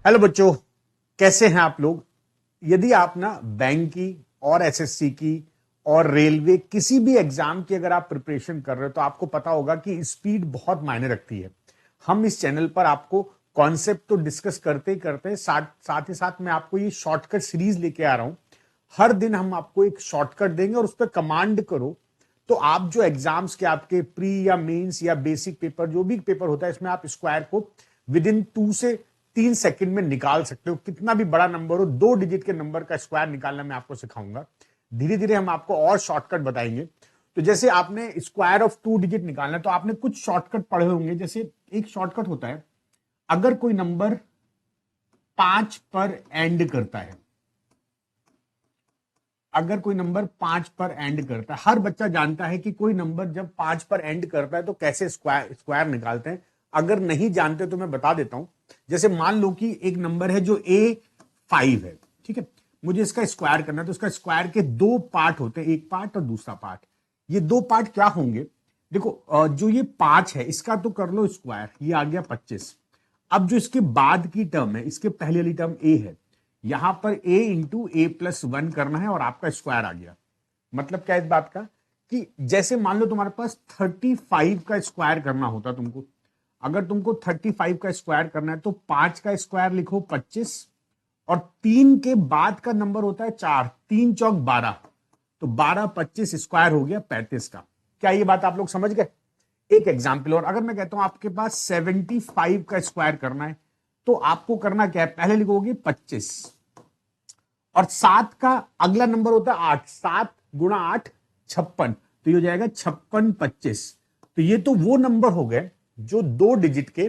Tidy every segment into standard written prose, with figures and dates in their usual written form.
Hello बच्चों, कैसे हैं आप लोग। यदि आप ना बैंक की और एसएससी की और रेलवे किसी भी एग्जाम की अगर आप प्रिपरेशन कर रहे हो तो आपको पता होगा कि स्पीड बहुत मायने रखती है। हम इस चैनल पर आपको कॉन्सेप्ट तो डिस्कस करते ही करते हैं, साथ साथ ही साथ मैं आपको ये शॉर्टकट सीरीज लेके आ रहा हूं। हर दिन हम आपको एक शॉर्टकट देंगे और उस पर कमांड करो तो आप जो एग्जाम्स के आपके प्री या मेंस या बेसिक पेपर जो भी पेपर होता है इसमें आप स्क्वायर को विद इन 2 से 3 सेकंड में निकाल सकते हो। कितना भी बड़ा नंबर हो, 2 डिजिट के नंबर का स्क्वायर निकालना मैं आपको सिखाऊंगा। धीरे धीरे हम आपको और शॉर्टकट बताएंगे। तो जैसे आपने स्क्वायर ऑफ 2 डिजिट निकालना है तो आपने कुछ शॉर्टकट पढ़े होंगे। जैसे एक शॉर्टकट होता है, अगर कोई नंबर 5 पर एंड करता है, अगर कोई नंबर 5 पर एंड करता है, हर बच्चा जानता है कि कोई नंबर जब 5 पर एंड करता है तो कैसे स्क्वायर स्क्वायर निकालते हैं। अगर नहीं जानते तो मैं बता देता हूं। जैसे मान लो कि एक नंबर है जो A5 है, ठीक है, मुझे इसका स्क्वायर करना है। तो इसका स्क्वायर के 2 पार्ट होते हैं, एक पार्ट और दूसरा पार्ट। ये 2 पार्ट क्या होंगे, देखो जो ये 5 है इसका तो कर लो स्क्वायर, ये आ गया 25। अब जो इसके बाद की टर्म है, इसके पहले वाली टर्म A है, यहां पर A × A+1 करना है और आपका स्क्वायर आ गया। मतलब क्या इस बात का कि जैसे मान लो तुम्हारे पास 35 का स्क्वायर करना होता तुमको, अगर तुमको 35 का स्क्वायर करना है तो 5 का स्क्वायर लिखो 25 और 3 के बाद का नंबर होता है 4, 3 चौक 12, तो 12 25 स्क्वायर हो गया 35 का। क्या ये बात आप लोग समझ गए। एक एग्जाम्पल और, अगर मैं कहता हूं आपके पास 75 का स्क्वायर करना है तो आपको करना क्या है, पहले लिखोगे 25 और 7 का अगला नंबर होता है 8, 7 × 8 56, तो ये हो जाएगा 56 25। तो ये तो वो नंबर हो गए जो 2 डिजिट के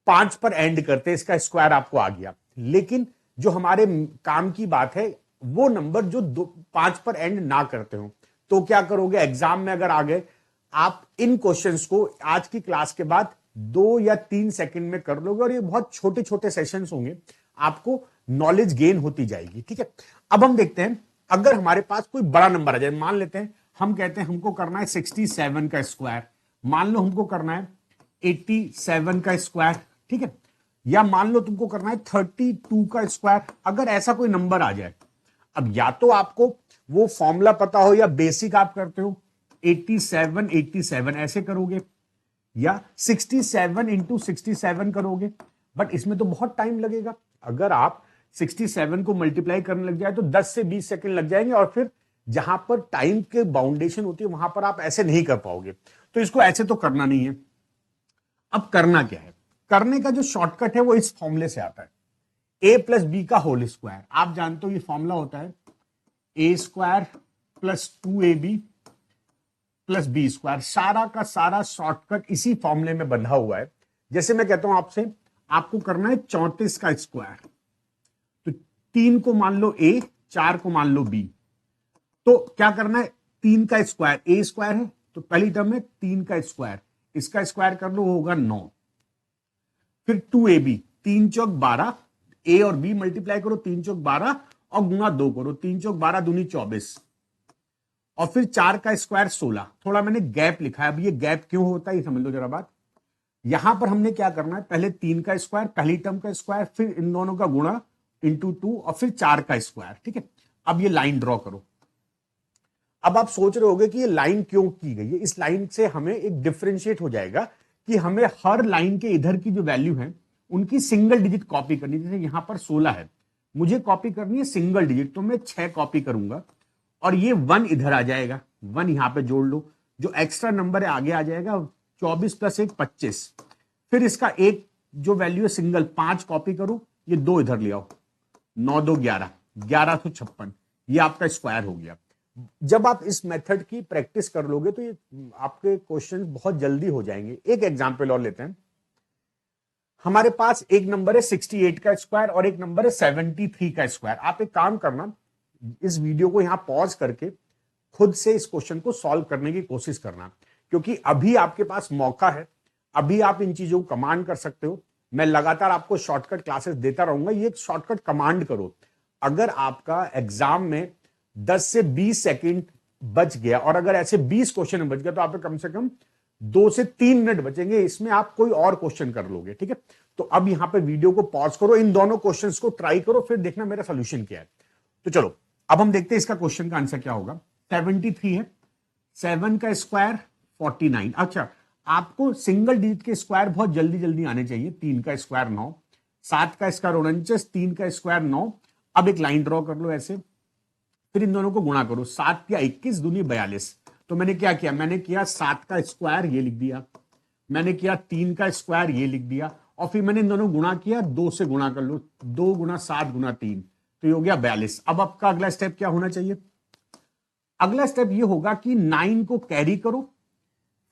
5 पर एंड करते हैं, इसका स्क्वायर आपको आ गया। लेकिन जो हमारे काम की बात है वो नंबर जो 5 पर एंड ना करते हो, तो क्या करोगे एग्जाम में अगर आ गए, आप इन क्वेश्चंस को आज की क्लास के बाद 2 या 3 सेकंड में कर लोगे और ये बहुत छोटे छोटे सेशंस होंगे, आपको नॉलेज गेन होती जाएगी। ठीक है, अब हम देखते हैं अगर हमारे पास कोई बड़ा नंबर आ जाए, मान लेते हैं हम कहते हैं हमको करना है 67 का स्क्वायर, मान लो हमको करना है 87 का स्क्वायर, ठीक है, या मान लो तुमको करना है 32 का स्क्वायर। अगर ऐसा कोई नंबर आ जाए, अब या तो आपको वो फॉर्मूला पता हो या बेसिक आप करते हो 87 87 ऐसे करोगे, या 67 × 67 करोगे, बट इसमें तो बहुत टाइम लगेगा। अगर आप 67 को मल्टीप्लाई करने लग जाए तो 10 से 20 सेकंड लग जाएंगे और फिर जहां पर टाइम के बाउंडेशन होती है वहां पर आप ऐसे नहीं कर पाओगे। तो इसको ऐसे तो करना नहीं है। अब करना क्या है, करने का जो शॉर्टकट है वो इस फॉर्मूले से आता है, A+B का होल स्क्वायर। आप जानते हो ये फॉर्मूला होता है A² + 2AB + B²। सारा का सारा शॉर्टकट इसी फॉर्मूले में बंधा हुआ है। जैसे मैं कहता हूं आपसे, आपको करना है 34 का स्क्वायर, तो 3 को मान लो A, 4 को मान लो B, तो क्या करना है 3 का स्क्वायर, A² है तो पहली टर्म में 3 का स्क्वायर, इसका स्क्वायर कर लो होगा 9, फिर 2AB, 3 चौक 12, A और B मल्टीप्लाई करो 3 चौक 12 और गुणा 2 करो, 3 चौक 12 दूनी 24, और फिर 4 का स्क्वायर 16। थोड़ा मैंने गैप लिखा है, अब ये गैप क्यों होता है ये समझ लो जरा बात। यहां पर हमने क्या करना है, पहले 3 का स्क्वायर, पहली टर्म का स्क्वायर, फिर इन दोनों का गुणा इंटू 2 और फिर 4 का स्क्वायर। ठीक है, अब ये लाइन ड्रॉ करो। अब आप सोच रहे होगे कि ये लाइन क्यों की गई है, इस लाइन से हमें एक डिफरेंशिएट हो जाएगा कि हमें हर लाइन के इधर की जो वैल्यू है उनकी सिंगल डिजिट कॉपी करनी है। जैसे यहां पर 16 है, मुझे कॉपी करनी है सिंगल डिजिट, तो मैं 6 कॉपी करूंगा और ये 1 इधर आ जाएगा, 1 यहां पे जोड़ लो, जो एक्स्ट्रा नंबर है आगे आ जाएगा, 24 + 1 25, फिर इसका एक जो वैल्यू है सिंगल 5 कॉपी करो, ये 2 इधर ले आओ, 9 2 11, 1156, ये आपका स्क्वायर हो गया। जब आप इस मेथड की प्रैक्टिस कर लोगे तो ये आपके क्वेश्चन बहुत जल्दी हो जाएंगे। एक एग्जांपल और लेते हैं, हमारे पास एक नंबर है 68 का स्क्वायर और एक नंबर है 73 का स्क्वायर। आप एक काम करना, इस वीडियो को यहां पॉज करके खुद से इस क्वेश्चन को सॉल्व करने की कोशिश करना, क्योंकि अभी आपके पास मौका है, अभी आप इन चीजों को कमांड कर सकते हो। मैं लगातार आपको शॉर्टकट क्लासेस देता रहूंगा, ये शॉर्टकट कमांड करो। अगर आपका एग्जाम में 10 से 20 सेकंड बच गया और अगर ऐसे 20 क्वेश्चन बच गया तो आप कम से कम 2 से 3 मिनट बचेंगे, इसमें आप कोई और क्वेश्चन कर लोगे, ठीक है। तो अब यहां पे वीडियो को पॉज करो, इन दोनों क्वेश्चंस को ट्राई करो, फिर देखना मेरा सोल्यूशन क्या है। तो चलो अब हम देखते हैं इसका क्वेश्चन का आंसर क्या होगा। 73 है, 7 का स्क्वायर 49। अच्छा, आपको सिंगल डिजिट के स्क्वायर बहुत जल्दी जल्दी आने चाहिए। 3 का स्क्वायर 9, 7 का स्क्वायर 49, 3 का स्क्वायर 9। अब एक लाइन ड्रॉ कर लो ऐसे, फिर इन दोनों को गुणा करो। 7 या 21 दूनी 42। तो मैंने क्या किया, मैंने किया 7 का स्क्वायर ये लिख दिया, मैंने किया 3 का स्क्वायर ये लिख दिया, और फिर मैंने इन दोनों गुणा किया, 2 से गुणा कर लो, 2 गुना 7 गुना 3, तो ये हो गया 42। अब आपका अगला स्टेप क्या होना चाहिए, अगला स्टेप ये होगा कि 9 को कैरी करो,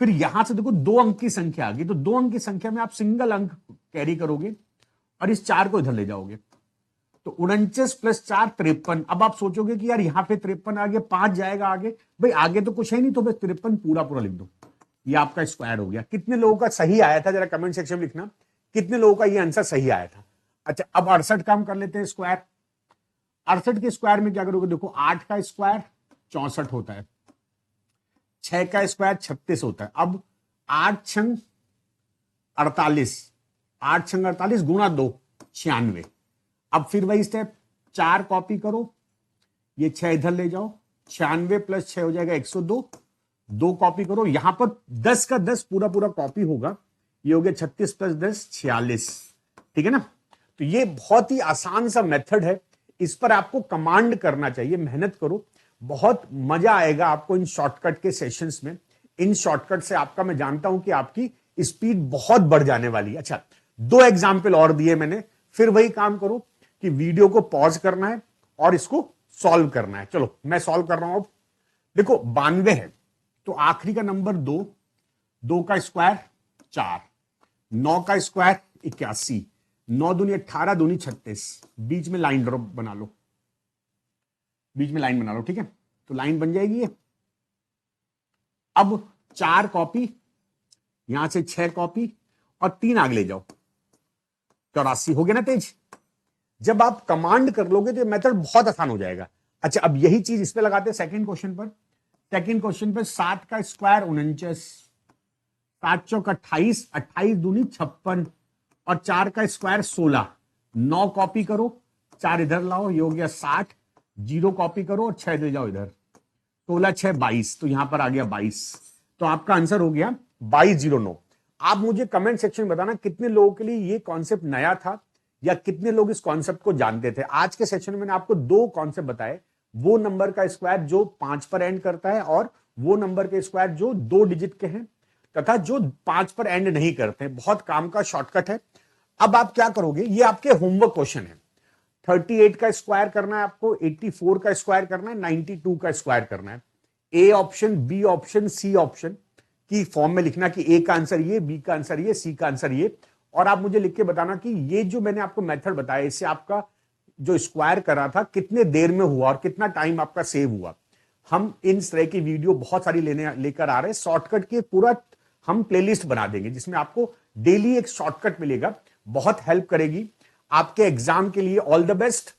फिर यहां से देखो 2 अंक की संख्या आ गई, तो 2 अंक की संख्या में आप सिंगल अंक कैरी करोगे और इस 4 को इधर ले जाओगे, तो 49 प्लस 4 53। अब आप सोचोगे कि यार यहां पे 53 आ गया, 5 जाएगा आगे, भाई आगे तो कुछ है नहीं, तो बस 53 पूरा पूरा लिख दो, ये आपका स्क्वायर हो गया। कितने लोगों का सही आया था, जरा कमेंट सेक्शन में लिखना कितने लोगों का ये आंसर सही आया था। अच्छा, अब 68 काम कर लेते हैं स्क्वायर। 68 के स्क्वायर में क्या करोगे, देखो 8 का स्क्वायर 64 होता है, 6 का स्क्वायर 36 होता है। अब 8 छंग 48, 8 छंग 48 गुणा 2 96। अब फिर वही स्टेप, 4 कॉपी करो, ये 6 इधर ले जाओ, 96 प्लस 6 हो जाएगा 102, 2 कॉपी करो, यहां पर 10 का 10 पूरा पूरा कॉपी होगा, ये हो गया 36 प्लस 10 46, ठीक है ना। तो ये बहुत ही आसान सा मेथड है, इस पर आपको कमांड करना चाहिए, मेहनत करो, बहुत मजा आएगा आपको इन शॉर्टकट के सेशंस में। इन शॉर्टकट से आपका, मैं जानता हूं कि आपकी स्पीड बहुत बढ़ जाने वाली है। अच्छा, 2 एग्जाम्पल और दिए मैंने, फिर वही काम करो कि वीडियो को पॉज करना है और इसको सॉल्व करना है। चलो मैं सॉल्व कर रहा हूं। अब देखो 92 है, तो आखिरी का नंबर 2, 2 का स्क्वायर 4, 9 का स्क्वायर 81, 9 दूनी 18 दूनी 36, बीच में लाइन ड्रॉप बना लो, बीच में लाइन बना लो, ठीक है। तो लाइन बन जाएगी ये। अब 4 कॉपी, यहां से 6 कॉपी और 3 आगे ले जाओ, 84 हो गया ना तेज। जब आप कमांड कर लोगे तो मेथड बहुत आसान हो जाएगा। अच्छा, अब यही चीज इस पे लगाते हैं सेकंड क्वेश्चन पर। सेकंड क्वेश्चन पर 7 का स्क्वायर 49, 7 चौक 28, 28 दूनी 56 और 4 का स्क्वायर 16, 9 कॉपी करो, 4 इधर लाओ, ये हो गया 60, 0 कॉपी करो और 6 ले जाओ इधर, 16 6 22, तो यहां पर आ गया 22। तो आपका आंसर हो गया 2209। आप मुझे कमेंट सेक्शन में बताना कितने लोगों के लिए ये कॉन्सेप्ट नया था या कितने लोग इस कॉन्सेप्ट को जानते थे। आज के सेशन में मैंने आपको 2 कॉन्सेप्ट बताए, वो नंबर का स्क्वायर जो 5 पर एंड करता है और वो नंबर के स्क्वायर जो 2 डिजिट के हैं तथा जो 5 पर एंड नहीं करते हैं। बहुत काम का शॉर्टकट है। अब आप क्या करोगे, ये आपके होमवर्क क्वेश्चन है। 38 का स्क्वायर करना है आपको, 84 का स्क्वायर करना है, 92 का स्क्वायर करना है। A option, B option, C option की फॉर्म में लिखना कि ए का आंसर ये, बी का आंसर ये, सी का आंसर ये, और आप मुझे लिख के बताना कि ये जो मैंने आपको मेथड बताया इससे आपका जो स्क्वायर करा था कितने देर में हुआ और कितना टाइम आपका सेव हुआ। हम इन तरह की वीडियो बहुत सारी लेकर आ रहे हैं। शॉर्टकट की पूरा हम प्लेलिस्ट बना देंगे जिसमें आपको डेली एक शॉर्टकट मिलेगा, बहुत हेल्प करेगी आपके एग्जाम के लिए। All the best.